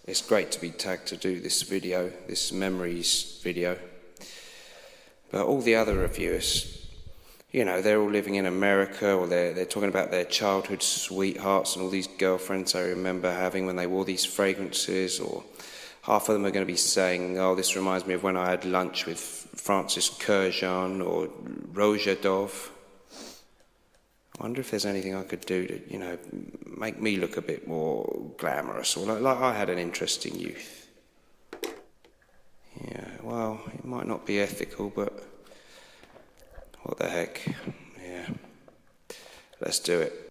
It's great to be tagged to do this video, this memories video. But all the other reviewers, you know, they're all living in America, or they're talking about their childhood sweethearts and all these girlfriends I remember having when they wore these fragrances, or half of them are going to be saying, oh, this reminds me of when I had lunch with Francis Kurkdjian or Roja Dove. I wonder if there's anything I could do to, you know, make me look a bit more glamorous, or like I had an interesting youth. Yeah, well, it might not be ethical, but what the heck, yeah, let's do it.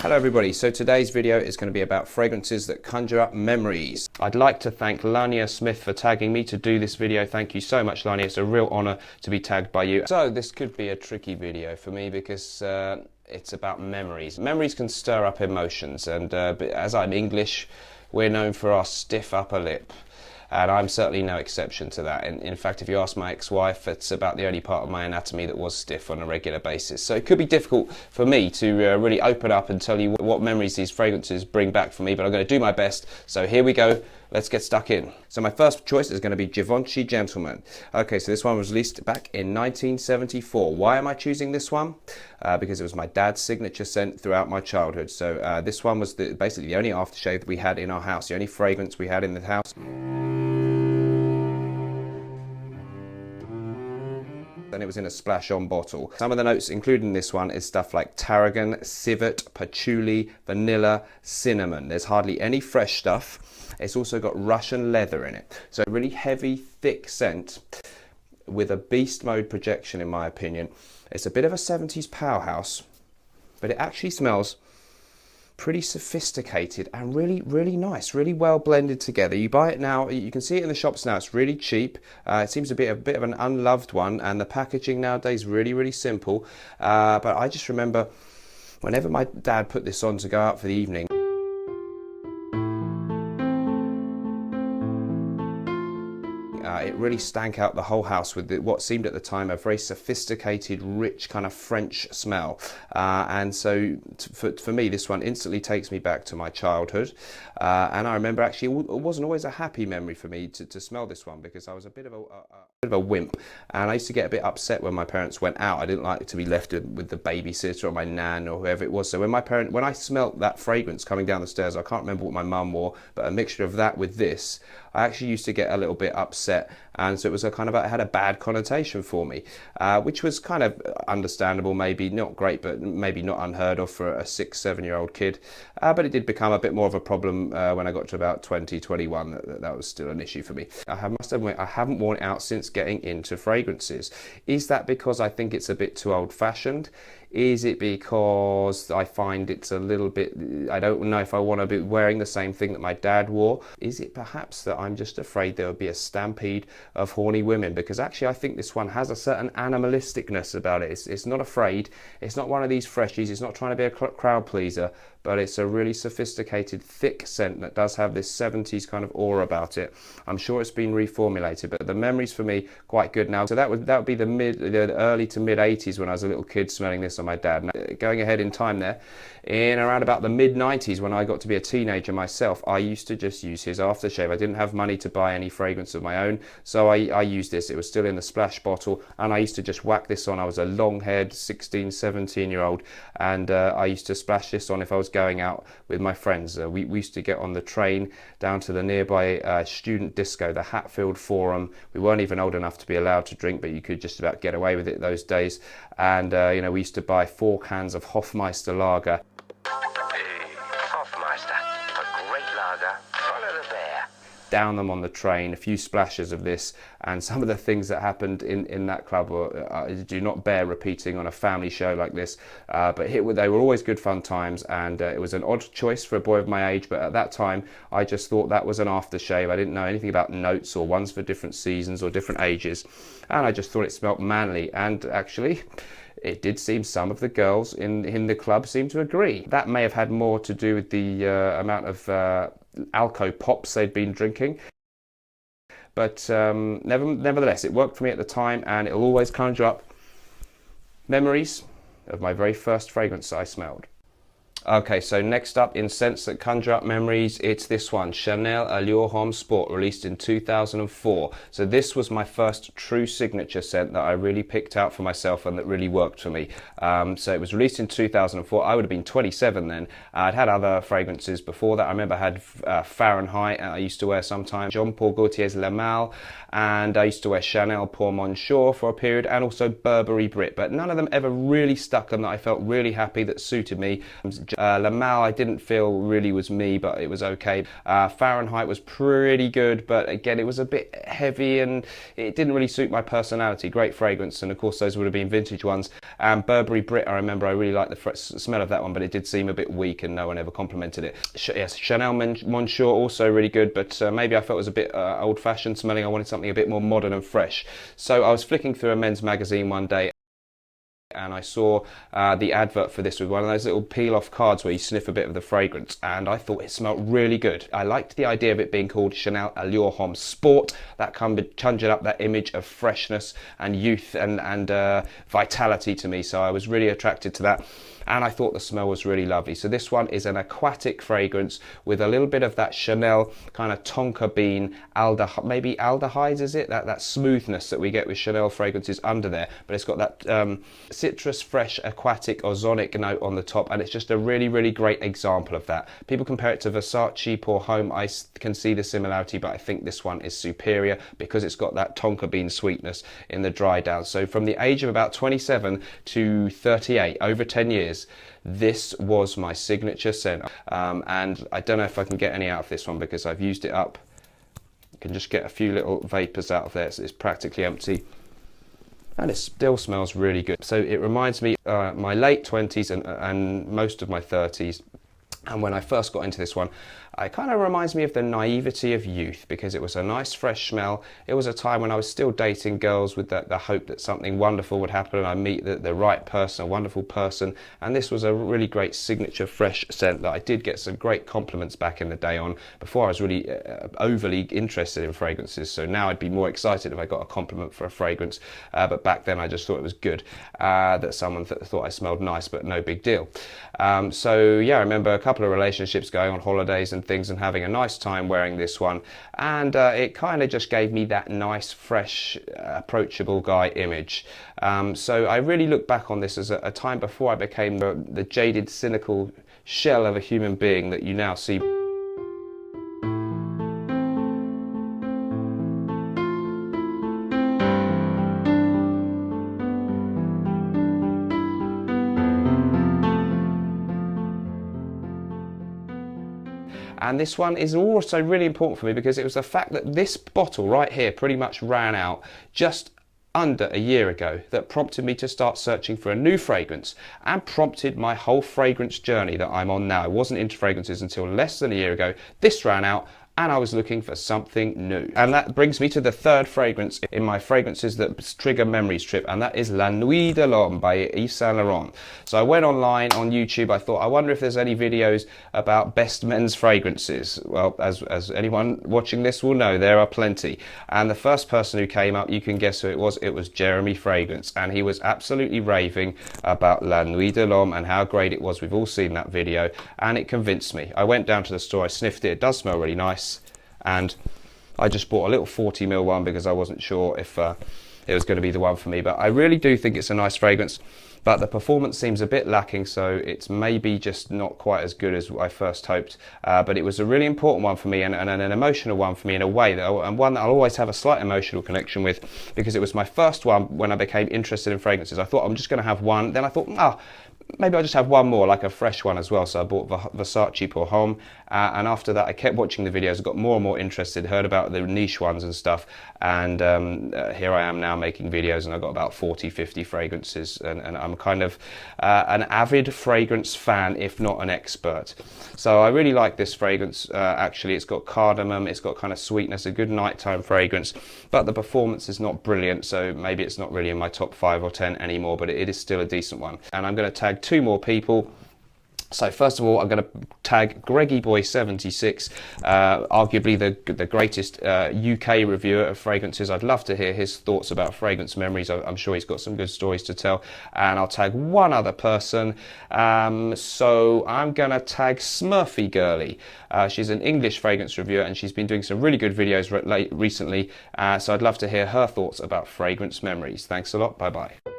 Hello everybody, so today's video is going to be about fragrances that conjure up memories. I'd like to thank LANIER Smith for tagging me to do this video. Thank you so much, LANIER. It's a real honour to be tagged by you. So this could be a tricky video for me because it's about memories. Memories can stir up emotions, and as I'm English, we're known for our stiff upper lip. And I'm certainly no exception to that. In fact, if you ask my ex-wife, it's about the only part of my anatomy that was stiff on a regular basis. So it could be difficult for me to really open up and tell you what memories these fragrances bring back for me, but I'm going to do my best. So here we go. Let's get stuck in. So my first choice is going to be Givenchy Gentlemen. Okay, so this one was released back in 1974. Why am I choosing this one? Because it was my dad's signature scent throughout my childhood. So this one was basically the only aftershave that we had in our house, the only fragrance we had in the house. And it was in a splash-on bottle. Some of the notes included in this one is stuff like tarragon, civet, patchouli, vanilla, cinnamon. There's hardly any fresh stuff. It's also got Russian leather in it. So a really heavy, thick scent with a beast mode projection, in my opinion. It's a bit of a 70s powerhouse, but it actually smells pretty sophisticated and really nice, really well blended together. You buy it now, you can see it in the shops now. It's really cheap. It seems to be a bit of an unloved one, and the packaging nowadays really simple. But I just remember whenever my dad put this on to go out for the evening, it really stank out the whole house with what seemed at the time a very sophisticated, rich kind of French smell. And so for me, this one instantly takes me back to my childhood. And I remember actually it wasn't always a happy memory for me to smell this one, because I was a bit of a wimp, and I used to get a bit upset when my parents went out. I didn't like to be left with the babysitter or my nan or whoever it was. So when I smelt that fragrance coming down the stairs, I can't remember what my mum wore, but a mixture of that with this, I actually used to get a little bit upset, and so it was it had a bad connotation for me, which was kind of understandable, maybe not great, but maybe not unheard of for a 6-7-year-old kid. But it did become a bit more of a problem when I got to about 20, 21. That was still an issue for me. I must admit, I haven't worn it out since getting into fragrances. Is that because I think it's a bit too old-fashioned? Is it because I find it's a little bit, I don't know if I want to be wearing the same thing that my dad wore? Is it perhaps that I'm just afraid there would be a stampede of horny women? Because actually I think this one has a certain animalisticness about it. It's not afraid. It's not one of these freshies. It's not trying to be a crowd pleaser, but it's a really sophisticated, thick scent that does have this 70s kind of aura about it. I'm sure it's been reformulated, but the memories for me quite good now. So that would be the early to mid 80s when I was a little kid smelling this on my dad. Now, going ahead in time there, in around about the mid 90s when I got to be a teenager myself, I used to just use his aftershave. I didn't have money to buy any fragrance of my own, so I used this. It was still in the splash bottle, and I used to just whack this on. I was a long-haired 16, 17-year-old, and I used to splash this on if I was going out with my friends. We used to get on the train down to the nearby student disco, the Hatfield Forum. We weren't even old enough to be allowed to drink, but you could just about get away with it those days. And you know, we used to buy 4 cans of Hofmeister lager. Hofmeister, a great lager, follow the bear. Down them on the train, a few splashes of this, and some of the things that happened in that club do not bear repeating on a family show like this, but they were always good fun times, and it was an odd choice for a boy of my age, but at that time I just thought that was an aftershave. I didn't know anything about notes or ones for different seasons or different ages, and I just thought it smelt manly, and actually it did seem some of the girls in the club seemed to agree. That may have had more to do with the amount of Alco pops they'd been drinking, but nevertheless it worked for me at the time, and it'll always conjure up memories of my very first fragrance I smelled. Okay, so next up in scents that conjure up memories, it's this one, Chanel Allure Homme Sport, released in 2004. So this was my first true signature scent that I really picked out for myself and that really worked for me. So it was released in 2004. I would have been 27 then. I'd had other fragrances before that. I remember I had Fahrenheit I used to wear sometimes, Jean Paul Gaultier's Le Mal, and I used to wear Chanel Pour Monsieur for a period, and also Burberry Brit, but none of them ever really stuck and that I felt really happy that suited me. Le Mal I didn't feel really was me, but it was okay. Fahrenheit was pretty good, but again it was a bit heavy and it didn't really suit my personality. Great fragrance, and of course those would have been vintage ones. Burberry Brit, I remember I really liked the smell of that one, but it did seem a bit weak and no one ever complimented it. Yes, Chanel Monsieur also really good, but maybe I felt it was a bit old-fashioned smelling. I wanted something a bit more modern and fresh. So I was flicking through a men's magazine one day, and I saw the advert for this with one of those little peel-off cards where you sniff a bit of the fragrance, and I thought it smelled really good. I liked the idea of it being called Chanel Allure Homme Sport. That conjured up that image of freshness and youth and vitality to me, so I was really attracted to that. And I thought the smell was really lovely. So this one is an aquatic fragrance with a little bit of that Chanel kind of tonka bean, maybe aldehydes, is it? That smoothness that we get with Chanel fragrances under there. But it's got that citrus, fresh, aquatic, ozonic note on the top. And it's just a really, really great example of that. People compare it to Versace or Homme. I can see the similarity, but I think this one is superior because it's got that tonka bean sweetness in the dry down. So from the age of about 27 to 38, over 10 years, this was my signature scent, and I don't know if I can get any out of this one because I've used it up. You can just get a few little vapors out of there, so it's practically empty, and it still smells really good. So it reminds me my late 20s and most of my 30s, and when I first got into this one, it kind of reminds me of the naivety of youth because it was a nice fresh smell. It was a time when I was still dating girls with the hope that something wonderful would happen and I'd meet the right person, a wonderful person, and this was a really great signature fresh scent that I did get some great compliments back in the day on before I was really overly interested in fragrances. So now I'd be more excited if I got a compliment for a fragrance, but back then I just thought it was good that someone thought I smelled nice, but no big deal. So yeah, I remember a couple of relationships, going on holidays and things and having a nice time wearing this one, and it kind of just gave me that nice fresh approachable guy image. So I really look back on this as a time before I became the jaded, cynical shell of a human being that you now see. And this one is also really important for me because it was the fact that this bottle right here pretty much ran out just under a year ago that prompted me to start searching for a new fragrance and prompted my whole fragrance journey that I'm on now. I wasn't into fragrances until less than a year ago. This ran out and I was looking for something new. And that brings me to the third fragrance in my fragrances that trigger memories trip, and that is La Nuit de Lhomme by Yves Saint Laurent. So I went online on YouTube. I thought, I wonder if there's any videos about best men's fragrances. Well, as anyone watching this will know, there are plenty. And the first person who came up, you can guess who it was. It was Jeremy Fragrance, and he was absolutely raving about La Nuit de Lhomme and how great it was. We've all seen that video, and it convinced me. I went down to the store, I sniffed it. It does smell really nice. And I just bought a little 40ml one because I wasn't sure if it was going to be the one for me, but I really do think it's a nice fragrance. but the performance seems a bit lacking, so it's maybe just not quite as good as I first hoped. But it was a really important one for me, and an emotional one for me in a way, and one that I'll always have a slight emotional connection with, because it was my first one when I became interested in fragrances. I thought I'm just going to have one, then I thought, maybe I'll just have one more, like a fresh one as well. So I bought Versace pour Homme, and after that I kept watching the videos, got more and more interested, heard about the niche ones and stuff, and here I am now making videos, and I've got about 40-50 fragrances, and I'm kind of an avid fragrance fan, if not an expert. So I really like this fragrance. Actually, it's got cardamom, it's got kind of sweetness, a good nighttime fragrance, but the performance is not brilliant, so maybe it's not really in my top 5 or 10 anymore, but it is still a decent one. And I'm going to tag 2 more people. So first of all, I'm going to tag Greggy Boy 76, arguably the greatest UK reviewer of fragrances. I'd love to hear his thoughts about fragrance memories. I'm sure he's got some good stories to tell. And I'll tag one other person. So I'm going to tag SMURFYGURLY. She's an English fragrance reviewer, and she's been doing some really good videos recently. So I'd love to hear her thoughts about fragrance memories. Thanks a lot. Bye-bye.